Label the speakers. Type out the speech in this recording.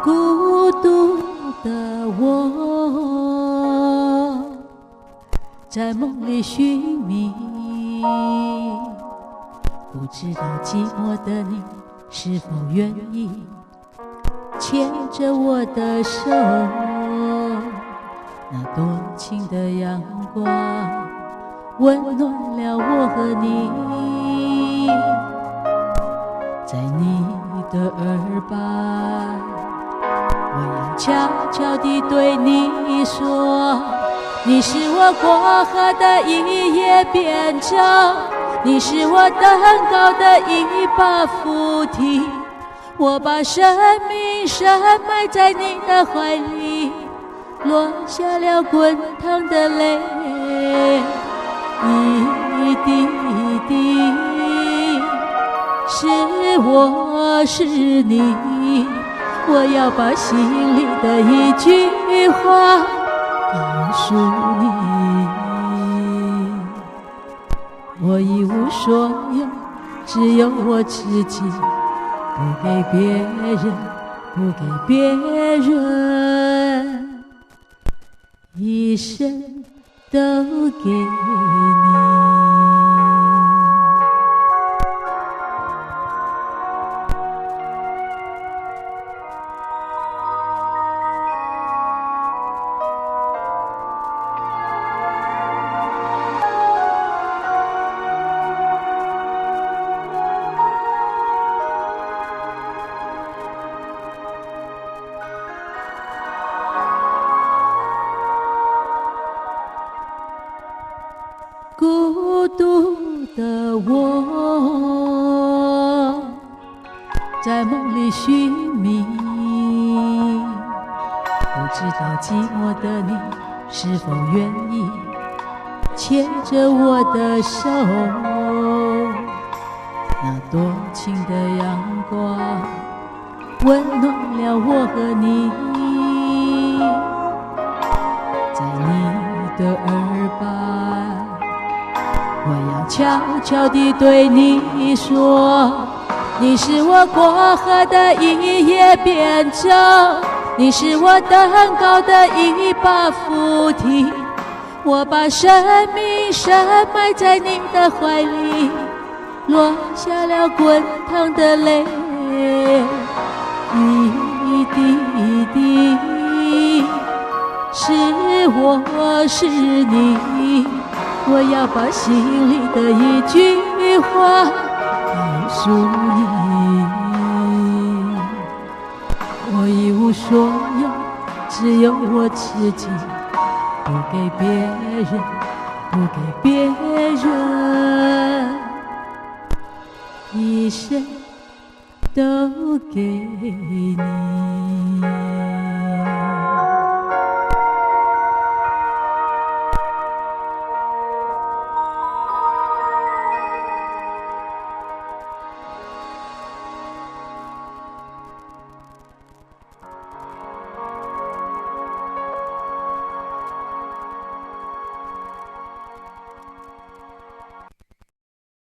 Speaker 1: 孤独的我，在梦里寻觅，不知道寂寞的你是否愿意牵着我的手，那多情的阳光温暖了我和你，在你的耳畔，我要悄悄地对你说，你是我过河的一叶扁舟，你是我登高的一把扶梯，我把生命深埋在你的怀里，落下了滚烫的泪，一滴一滴，是我是你，我要把心里的一句话告诉你，我一无所有，只有我自己，不给别人，不给别人，一生都给你。孤独的我，在梦里寻觅，不知道寂寞的你是否愿意牵着我的手，那多情的阳光温暖了我和你，在你的耳畔，我要悄悄地对你说，你是我过河的一叶扁舟，你是我登高的一把扶梯，我把生命深埋在你的怀里，落下了滚烫的泪，一滴一滴，是我是你，我要把心里的一句话告诉你，我一无所有，只有我自己，不给别人，不给别人，一生都给你。